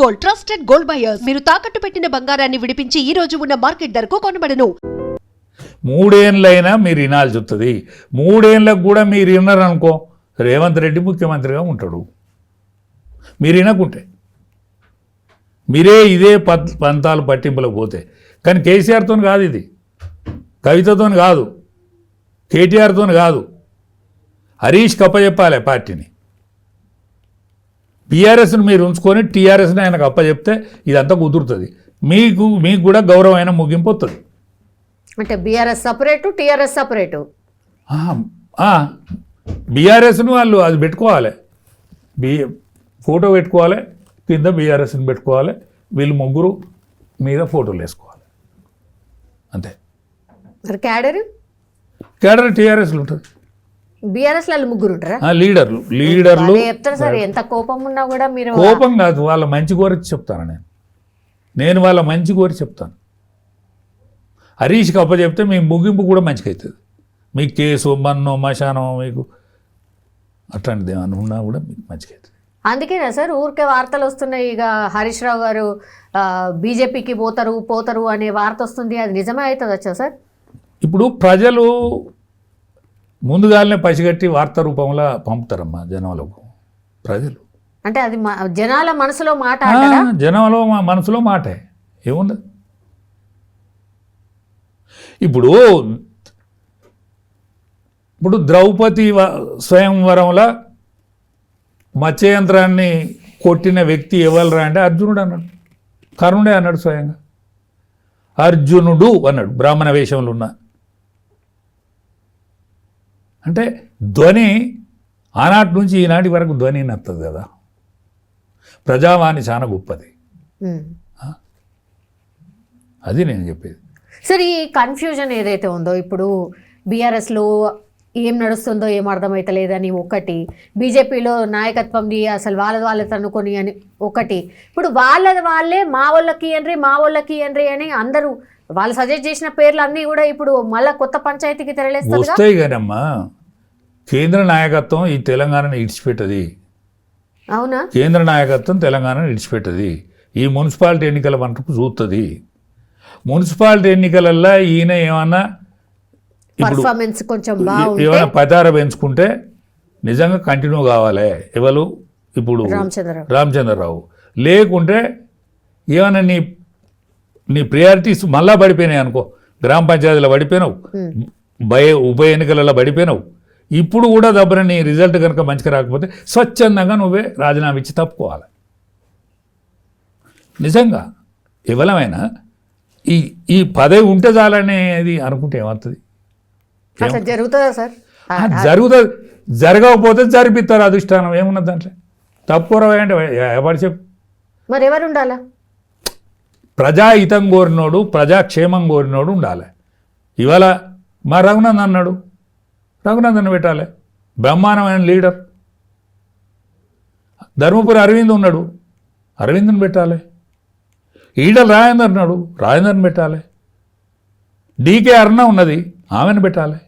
Gold trusted gold buyers మీరు తాకట్టు పెట్టిన బంగారాన్ని విడిపించి ఈ రోజు ఉన్న మార్కెట్ ధరకు కొనబడను. 3 ఏళ్ళైనా మీరు వినాల్సి వస్తుంది. 3 ఏళ్ళకు కూడా మీరు విన్నారనుకో రేవంత్ రెడ్డి ముఖ్యమంత్రిగా ఉంటాడు. మీరు వినకుంటే మీరే ఇదే పంతాలు పట్టింపులకు పోతే. కానీ కేసీఆర్తో కాదు, ఇది కవితతో కాదు, కేటీఆర్తో కాదు, హరీష్ కప్పచెప్పాలి పార్టీని. బీఆర్ఎస్ను మీరు ఉంచుకొని టీఆర్ఎస్ని ఆయనకు అప్పచెప్తే ఇదంతా కుదురుతుంది. మీకు కూడా గౌరవమైన ముగింపు వస్తుంది. అంటే బీఆర్ఎస్ సపరేటు, టీఆర్ఎస్ సపరేటు. బీఆర్ఎస్ను వాళ్ళు అది పెట్టుకోవాలి, ఫోటో పెట్టుకోవాలి, కింద బీఆర్ఎస్ని పెట్టుకోవాలి, వీళ్ళు ముగ్గురు మీద ఫోటోలు వేసుకోవాలి, అంతే. మరి క్యాడర్ టీఆర్ఎస్లు ఉంటుంది, బీఆర్ఎస్ వాళ్ళు ముగ్గురు ఉంటారా? లీడర్లు చెప్తారు సార్. ఎంత కోపం ఉన్నా కూడా మీరు. కోపం కాదు, వాళ్ళ మంచి కోరి చెప్తాను నేను వాళ్ళ మంచి కోరి చెప్తాను. హరీష్కి అప్పచెప్తే మీ ముగింపు కూడా మంచిగా అవుతుంది. మీకు కేసు మన్నో మశానం మీకు అట్లాంటిది ఏమన్నా ఉన్నా కూడా మీకు మంచిగా అవుతుంది. అందుకేనా సార్ ఊరికే వార్తలు వస్తున్నాయి, ఇక హరీష్ రావు గారు బీజేపీకి పోతారు అనే వార్త వస్తుంది, అది నిజమే అవుతుంది వచ్చా సార్? ఇప్పుడు ప్రజలు ముందుగానే పసిగట్టి వార్తా రూపంలో పంపుతారమ్మా జనాలకు. ప్రజలు అంటే అది జనాల మనసులో మాట, జనాల మనసులో మాటే ఏముంది. ఇప్పుడు ద్రౌపది స్వయంవరంలో మత్స్యయంత్రాన్ని కొట్టిన వ్యక్తి ఎవరురా అంటే అర్జునుడు అన్నాడు, కర్ణుడే అన్నాడు స్వయంగా. అర్జునుడు అన్నాడు బ్రాహ్మణ వేషంలో ఉన్న. అంటే ధ్వని ఆనాటి నుంచి ఈనాటి వరకు ధ్వని నత్తది కదా. ప్రజావాణి చాలా గొప్పది, అది నేను చెప్పేది. సరే, ఈ కన్ఫ్యూజన్ ఏదైతే ఉందో ఇప్పుడు బీఆర్ఎస్లో ఏం నడుస్తుందో ఏం అర్థమవుతలేదని ఒకటి, బీజేపీలో నాయకత్వంది అసలు వాళ్ళది తనుకొని అని ఒకటి, ఇప్పుడు వాళ్ళే మా వాళ్ళకి అని అందరూ వాళ్ళు సజెస్ట్ చేసిన పేర్లు అన్నీ కూడా ఇప్పుడు మళ్ళీ కొత్త పంచాయతీకి వస్తాయి. కానమ్మా కేంద్ర నాయకత్వం ఈ తెలంగాణను ఇడిచిపెట్టది. అవునా? కేంద్ర నాయకత్వం తెలంగాణను ఇడిచిపెట్టది. ఈ మున్సిపాలిటీ ఎన్నికల వంటకు చూస్తుంది. మున్సిపాలిటీ ఎన్నికలల్లో ఈయన ఏమన్నా ఇప్పుడు ఏమైనా పతార పెంచుకుంటే నిజంగా కంటిన్యూ కావాలి. ఎవరు ఇప్పుడు రామచంద్రరావు. లేకుంటే ఏమైనా నీ ప్రియారిటీస్ మళ్ళా పడిపోయినాయి అనుకో, గ్రామ పంచాయతీలో పడిపోయినావు, ఉప ఎన్నికలలో పడిపోయినావు, ఇప్పుడు కూడా దబ్బర నీ రిజల్ట్ కనుక మంచిగా రాకపోతే స్వచ్ఛందంగా నువ్వే రాజీనామా ఇచ్చి తప్పుకోవాలి. నిజంగా ఎవరమైనా ఈ పదవి ఉంటే చాలనేది అనుకుంటే ఏమవుతుంది? జరుగుతుందా సార్? జరుగుతుంది. జరగకపోతే జరిపిస్తారు అధిష్టానం. ఏమున్నది దాంట్లో? తప్పుకోరవా అంటే ఎవరు చెప్పు. మరి ఎవరు ఉండాలా? ప్రజాహితం కోరినోడు, ప్రజాక్షేమం కోరినోడు ఉండాలి. ఇవాళ మా రఘునందన్ అన్నాడు, రఘునందన్ పెట్టాలి, బ్రహ్మాండమైన లీడర్. ధర్మపురి అరవింద్ ఉన్నాడు, అరవింద్ని పెట్టాలి. ఈడల రాజేందర్ అన్నాడు, రాజేందర్ని పెట్టాలి. డీకే అరుణ ఉన్నది, ఆమెను పెట్టాలి.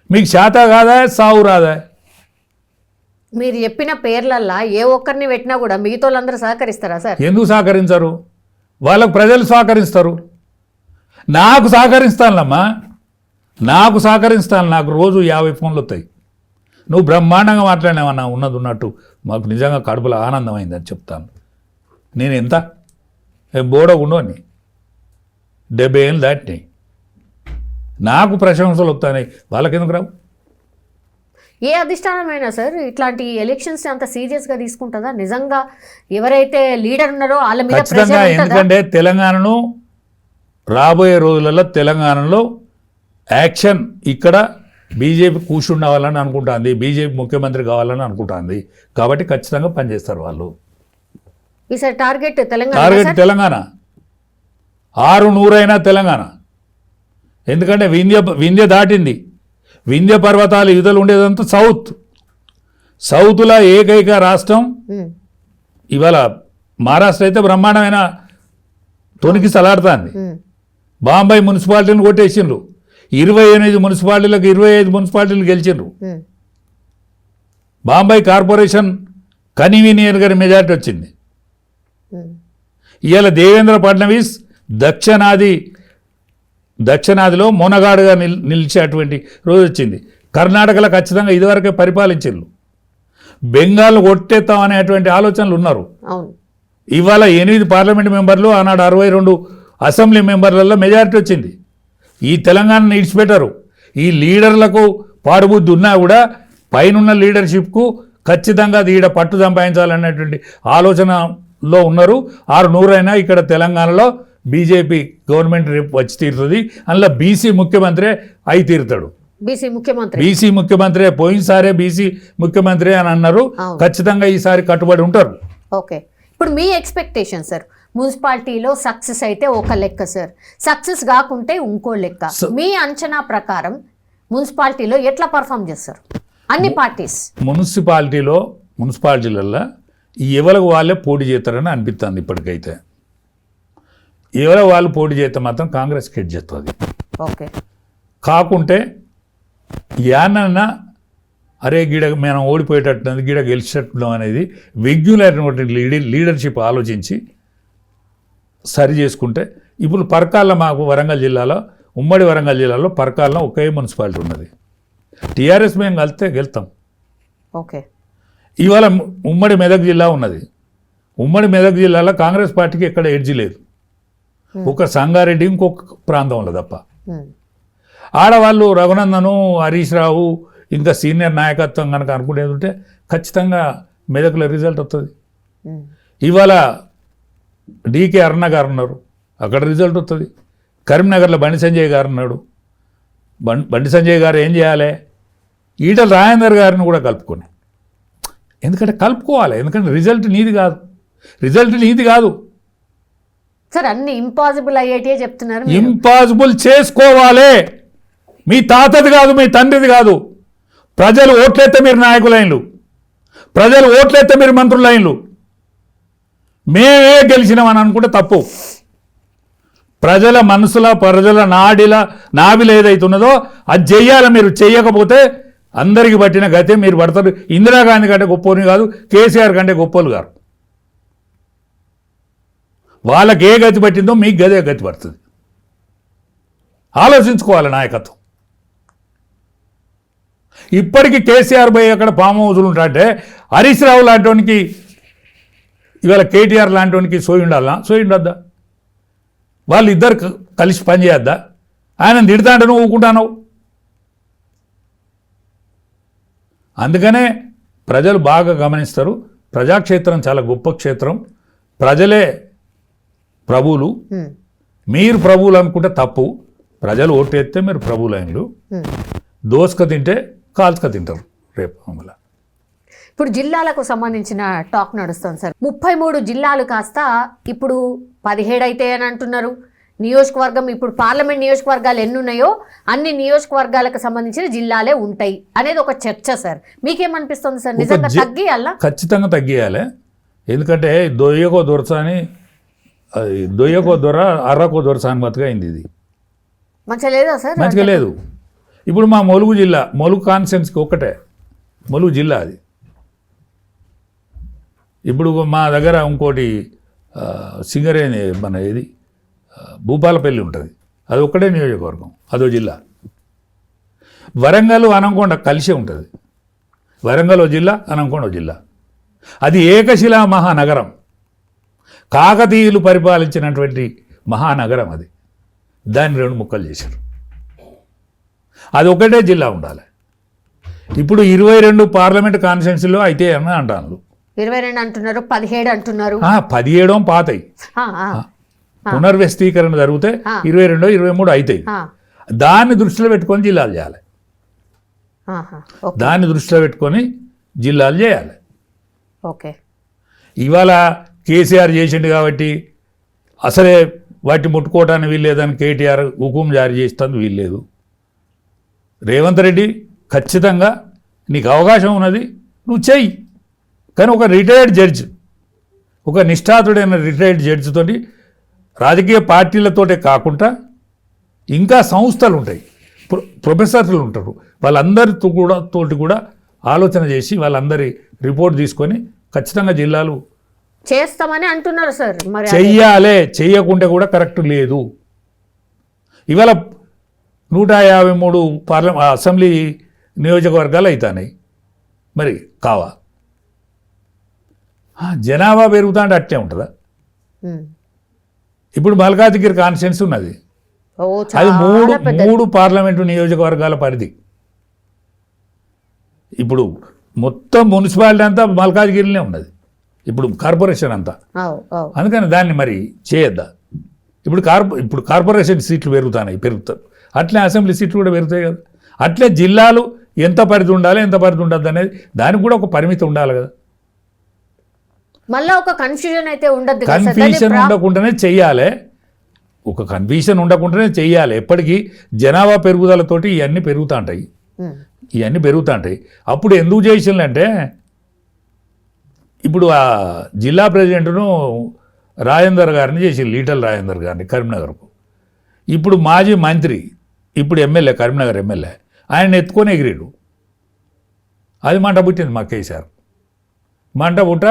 మీకు శాత కాదా, సావు రాదా? మీరు చెప్పిన పేర్లల్లా ఏ ఒక్కరిని పెట్టినా కూడా మిగతా వాళ్ళందరూ సహకరిస్తారా సార్? ఎందుకు సహకరించరు? వాళ్ళకు ప్రజలు సహకరిస్తారు. నాకు సహకరిస్తానులమ్మా, నాకు సహకరిస్తాను. నాకు రోజు 50 ఫోన్లు వస్తాయి. నువ్వు బ్రహ్మాండంగా మాట్లాడినావన్నా, ఉన్నది ఉన్నట్టు మాకు నిజంగా కడుపులో ఆనందమైందని చెప్తాను. నేను ఎంత బోడగుండోని 70 ఏళ్ళు దాటినాయి. నాకు ప్రశంసలు వస్తాయి, వాళ్ళకెందుకు రావు? ఏ అధిష్టానమైనా సార్ ఇట్లాంటి ఎలక్షన్స్ అంత సీరియస్గా తీసుకుంటుందా? నిజంగా ఎవరైతే లీడర్ ఉన్నారో వాళ్ళ మీద ఖచ్చితంగా. ఎందుకంటే తెలంగాణను రాబోయే రోజులలో తెలంగాణలో యాక్షన్ ఇక్కడ బీజేపీ కూర్చుండవాలని అనుకుంటుంది, బీజేపీ ముఖ్యమంత్రి కావాలని అనుకుంటుంది. కాబట్టి ఖచ్చితంగా పనిచేస్తారు వాళ్ళు. ఈసారి టార్గెట్ తెలంగాణ 600 అయినా తెలంగాణ. ఎందుకంటే వింధ్య దాటింది. వింధ్య పర్వతాలు యుధలు ఉండేదంతా సౌత్లో ఏకైక రాష్ట్రం ఇవాళ మహారాష్ట్ర అయితే బ్రహ్మాండమైన తొనికి సలాడుతుంది. బాంబే మున్సిపాలిటీని కొట్టేసిండ్రు. 28 మున్సిపాలిటీలకు 25 మున్సిపాలిటీలు గెలిచిండ్రు. బాంబే కార్పొరేషన్ కన్వీనియర్ గారి మెజార్టీ వచ్చింది. ఇవాళ దేవేంద్ర ఫడ్నవీస్ దక్షిణాదిలో మొనగాడుగా నిలిచేటువంటి రోజు వచ్చింది. కర్ణాటకలో ఖచ్చితంగా ఇదివరకే పరిపాలించారు. బెంగాల్ కొట్టేస్తాం అనేటువంటి ఆలోచనలు ఉన్నారు. ఇవాళ 8 పార్లమెంట్ మెంబర్లు, ఆనాడు 62 అసెంబ్లీ మెంబర్లలో మెజారిటీ వచ్చింది. ఈ తెలంగాణను ఇడిచిపెట్టారు. ఈ లీడర్లకు పాడుబుద్ధి ఉన్నా కూడా పైనున్న లీడర్షిప్కు ఖచ్చితంగా ఈడ పట్టు సంపాదించాలనేటువంటి ఆలోచనలో ఉన్నారు. 600 అయినా ఇక్కడ తెలంగాణలో బీజేపీ గవర్నమెంట్ రేపు వచ్చి తీరుతుంది. అందులో బీసీ ముఖ్యమంత్రి అయి తీరుతాడు. బీసీ ముఖ్యమంత్రి పోయినసారే బీసీ ముఖ్యమంత్రి అని అన్నారు. ఖచ్చితంగా ఈసారి కట్టుబడి ఉంటారు. ఓకే, ఇప్పుడు మీ ఎక్స్పెక్టేషన్ సార్, మున్సిపాలిటీలో సక్సెస్ అయితే ఒక లెక్క సార్, సక్సెస్ కాకుంటే ఇంకో లెక్క. మీ అంచనా ప్రకారం మున్సిపాలిటీలో ఎట్లా పర్ఫామ్ చేస్తారు అన్ని పార్టీస్? మున్సిపాలిటీలలో ఎవరికి వాళ్ళే పోటీ చేస్తారని అనిపిస్తుంది. ఇప్పటికైతే ఎవరో వాళ్ళు పోటీ చేస్తే మాత్రం కాంగ్రెస్ కెట్ చేస్తుంది. ఓకే, కాకుంటే యానన్నా అరే గిడ మనం ఓడిపోయేటట్టున్నది, గిడ గెలిచేటట్టున్నాం అనేది విజ్ఞులైనటువంటి లీడర్షిప్ ఆలోచించి సరి చేసుకుంటే, ఇప్పుడు పరకాల్లో మాకు వరంగల్ జిల్లాలో, ఉమ్మడి వరంగల్ జిల్లాలో పరకాల్లో ఒకే మున్సిపాలిటీ ఉన్నది. టీఆర్ఎస్ మేము కలిస్తే గెలుస్తాం. ఓకే, ఇవాళ ఉమ్మడి మెదక్ జిల్లా ఉన్నది. ఉమ్మడి మెదక్ జిల్లాలో కాంగ్రెస్ పార్టీకి ఎక్కడ ఎడ్జి లేదు. ఒక సంగారెడ్డి ఇంకొక ప్రాంతంలో తప్ప. ఆడవాళ్ళు రఘునందను, హరీష్ రావు, ఇంకా సీనియర్ నాయకత్వం కనుక అనుకునేది ఉంటే ఖచ్చితంగా మెదక్లో రిజల్ట్ వస్తుంది. ఇవాళ డీకే అరుణ గారు ఉన్నారు, అక్కడ రిజల్ట్ వస్తుంది. కరీంనగర్లో బండి సంజయ్ గారు ఉన్నాడు. బండి సంజయ్ గారు ఏం చేయాలి? ఈటల రాజేందర్ గారిని కూడా కలుపుకొని, ఎందుకంటే కలుపుకోవాలి. ఎందుకంటే రిజల్ట్ నీది కాదు సార్. అన్ని ఇంపాసిబుల్ అయ్యేటే చెప్తున్నారు. ఇంపాసిబుల్ చేసుకోవాలి. మీ తాతది కాదు, మీ తండ్రిది కాదు. ప్రజలు ఓట్లయితే మీరు నాయకులైన్లు, ప్రజలు ఓట్లయితే మీరు మంత్రులైన్లు. మేమే గెలిచినామని అనుకుంటే తప్పు. ప్రజల మనసుల, ప్రజల నాభిలో ఏదైతే ఉన్నదో అది చెయ్యాలి. మీరు చెయ్యకపోతే అందరికీ పట్టిన గతే మీరు పడతారు. ఇందిరాగాంధీ కంటే గొప్పని కాదు, కేసీఆర్ కంటే గొప్పలు గారు. వాళ్ళకి ఏ గతి పట్టిందో మీకు గదే గతి పడుతుంది. ఆలోచించుకోవాలి నాయకత్వం. ఇప్పటికీ కేసీఆర్ పోయి అక్కడ ఫామ్ హౌజులు ఉంటాయంటే హరీష్ రావు లాంటివానికి, ఇవాళ కేటీఆర్ లాంటివానికి సోయి ఉండద్దా? వాళ్ళు ఇద్దరు కలిసి పనిచేయద్దా? ఆయన తిడతాంటే నువ్వు ఊకుంటావు. అందుకనే ప్రజలు బాగా గమనిస్తారు. ప్రజాక్షేత్రం చాలా గొప్ప క్షేత్రం. ప్రజలే ప్రభువులు. మీరు ప్రభువులు అనుకుంటే తప్పు. ప్రజలు ఓటేస్తే మీరు ప్రభువులైనలు. దోసుక తింటే కాల్చుక తింటారు రేపు. మమ్మల్ని ఇప్పుడు జిల్లాలకు సంబంధించిన టాక్ నడుస్తుంది సార్. 33 జిల్లాలు కాస్త ఇప్పుడు 17 అయితే అని అంటున్నారు. నియోజకవర్గం, ఇప్పుడు పార్లమెంట్ నియోజకవర్గాలు ఎన్ని ఉన్నాయో అన్ని నియోజకవర్గాలకు సంబంధించిన జిల్లాలే ఉంటాయి అనేది ఒక చర్చ సార్. మీకేమనిపిస్తుంది సార్? నిజంగా తగ్గియాలా? ఖచ్చితంగా తగ్గియాలి. ఎందుకంటే దొయ్యకో దొర అర్రకో దొరస అని బతుగా అయింది. ఇది మంచిగా లేదా సార్? మంచిగా లేదు. ఇప్పుడు మా ములుగు జిల్లా, ములుగు కాన్స్టిట్యున్సీకి ఒక్కటే ములుగు జిల్లా అది. ఇప్పుడు మా దగ్గర ఇంకోటి సింగరేణి, మన ఇది భూపాలపల్లి ఉంటుంది, అది ఒక్కటే నియోజకవర్గం, అదో జిల్లా. వరంగల్, అనంకొండ కలిసే ఉంటుంది. వరంగల్ జిల్లా, అనంకొండ జిల్లా. అది ఏకశిలా మహానగరం. కాకతీయులు పరిపాలించినటువంటి మహానగరం అది. దాన్ని 2 ముక్కలు చేశారు. అది ఒకటే జిల్లా ఉండాలి. ఇప్పుడు 22 పార్లమెంట్ కాన్స్టిట్యున్సీలో అయితే అని అంటారు. 22 అంటున్నారు, 17 అంటున్నారు. 17 పాతాయి, పునర్వ్యవస్థీకరణ జరిగితే 22, 23 అవుతాయి. దాన్ని దృష్టిలో పెట్టుకొని జిల్లాలు చేయాలి. దాన్ని దృష్టిలో పెట్టుకొని జిల్లాలు చేయాలి. ఓకే, ఇవాళ కేసీఆర్ చేసిండు కాబట్టి అసలే వాటిని ముట్టుకోవటానికి వీల్లేదని కేటీఆర్ హుకుం జారీ చేస్తుంది, వీల్లేదు. రేవంత్ రెడ్డి ఖచ్చితంగా నీకు అవకాశం ఉన్నది, నువ్వు చెయ్యి. కానీ ఒక రిటైర్డ్ జడ్జ్, ఒక నిష్ఠాతుడైన రిటైర్డ్ జడ్జితోటి, రాజకీయ పార్టీలతోటే కాకుండా ఇంకా సంస్థలు ఉంటాయి, ప్రొఫెసర్లు ఉంటారు, వాళ్ళందరితో కూడా ఆలోచన చేసి వాళ్ళందరి రిపోర్ట్ తీసుకొని ఖచ్చితంగా జిల్లాలు చేస్తామని అంటున్నారు సార్. మరి అది- చెయ్యాలే, చెయ్యకుంటే కూడా కరెక్ట్ లేదు. ఇవాళ 153 అసెంబ్లీ నియోజకవర్గాలు అవుతాయి, మరి కావా? జనాభా పెరుగుతా అంటే అట్లే ఉంటుందా? ఉమ్. ఇప్పుడు మల్కాజిగిరి కాన్స్టిట్యున్సీ ఉన్నది, ఓ అది చాలా పెద్ద. 3 పార్లమెంటు నియోజకవర్గాల పరిధి. ఇప్పుడు మొత్తం మున్సిపాలిటీ అంతా మల్కాజిగిరినే ఉన్నది, ఇప్పుడు కార్పొరేషన్ అంతా. అవు అవు అందుకని దాన్ని మరి చేయొద్దా? ఇప్పుడు కార్పొరేషన్ సీట్లు పెరుగుతారు, అట్లే అసెంబ్లీ సీట్లు కూడా పెరుగుతాయి కదా. అట్లే జిల్లాలు ఎంత పరిధి ఉండాలి, ఎంత పరిధి ఉండద్దు అనేది దానికి కూడా ఒక పరిమితి ఉండాలి కదా. మళ్ళా ఒక కన్ఫ్యూజన్ అయితే ఉండద్దు కదా సార్. కన్ఫ్యూషన్ ఉండకుండానే చెయ్యాలి, ఒక కన్ఫ్యూషన్ ఉండకుండానే చెయ్యాలి. ఎప్పటికీ జనాభా పెరుగుదలతోటి ఇవన్నీ పెరుగుతూ ఉంటాయి, ఇవన్నీ పెరుగుతూ ఉంటాయి. అప్పుడు ఎందుకు చేసిందంటే, ఇప్పుడు ఆ జిల్లా ప్రెసిడెంట్ను రాజేందర్ గారిని చేసి, ఈటల రాజేందర్ గారిని కరీంనగర్కు. ఇప్పుడు మాజీ మంత్రి, ఇప్పుడు ఎమ్మెల్యే, కరీంనగర్ ఎమ్మెల్యే, ఆయన ఎత్తుకొని ఎగిరేడు. అది మంట పుట్టింది మా కేసీఆర్. మంట పుట్ట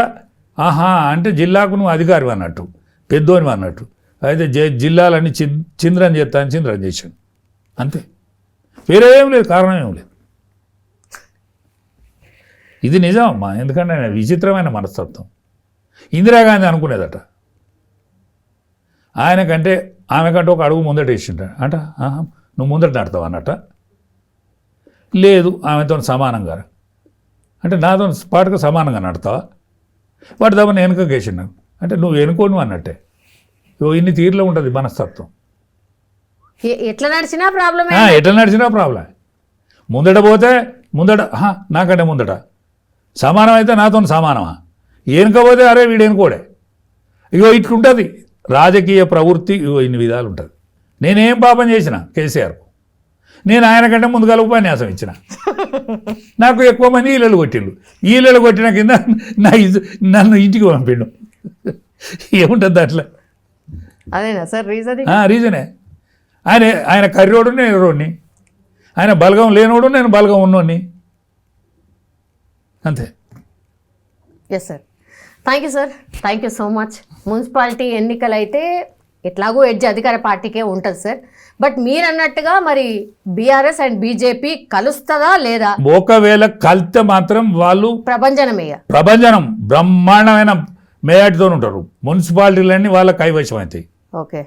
ఆహా అంటే జిల్లాకు నువ్వు అధికారి అన్నట్టు, పెద్దోని అన్నట్టు. అయితే జిల్లాలన్నీ చింద్రం చేస్తాను, చింద్రం చేశాను, అంతే. వేరే ఏం లేదు, కారణం ఏం లేదు. ఇది నిజం అమ్మా, ఎందుకంటే ఆయన విచిత్రమైన మనస్తత్వం. ఇందిరాగాంధీ అనుకునేదట, ఆయనకంటే ఆమెకంటే ఒక అడుగు ముందట వేసింట అంట. నువ్వు ముందట నడతావు అన్నట్ట. లేదు, ఆమెతో సమానంగా అంటే నాతో పాటుగా సమానంగా నడతావా? వాటి తప్ప నేను వెనుక వేసిండు అంటే నువ్వు వెనుకోను అన్నట్టే. ఇన్ని తీరులో ఉంటుంది మనస్తత్వం. ఎట్లా నడిచినా ప్రాబ్లమే. ఎట్లా నడిచినా ప్రాబ్లం. ముందట పోతే ముందట నాకంటే ముందట సమానం అయితే నాతో సమానమా? వెనుకపోతే అరే వీడు వెనుకోడే. ఇట్లుంటుంది రాజకీయ ప్రవృత్తి. ఇన్ని విధాలు ఉంటుంది. నేనేం పాపం చేసిన కేసీఆర్కు, నేను ఆయన కంటే ముందుగా ఉపన్యాసం ఇచ్చిన, నాకు ఎక్కువ మంది ఈలలు కొట్టిండు. ఈలలు కొట్టిన కింద నన్ను ఇంటికి పంపిండు. ఏముంటుంది అట్లా? అదేనా సార్ రీజన్? రీజనే. ఆయన కర్రోడు, నేను ఎర్రోడిని. ఆయన బలగం లేనోడు, నేను బలగం ఉన్నోడిని, అంతే. Yes sir, thank you sir, thank you so much. Municipality ఎన్నికలు అయితే ఎట్లాగో ఎడ్జ్ అధికార పార్టీకే ఉంటుంది సార్. బట్ మీరు అన్నట్టుగా మరి బీఆర్ఎస్ అండ్ బీజేపీ కలుస్తుందా లేదా? ఒకవేళ కలిస్తే మాత్రం వాళ్ళు ప్రభంజనం బ్రహ్మాండమైన మేయాటితో ఉంటారు. మున్సిపాలిటీలన్నీ వాళ్ళ కైవశం అవుతాయి. ఓకే.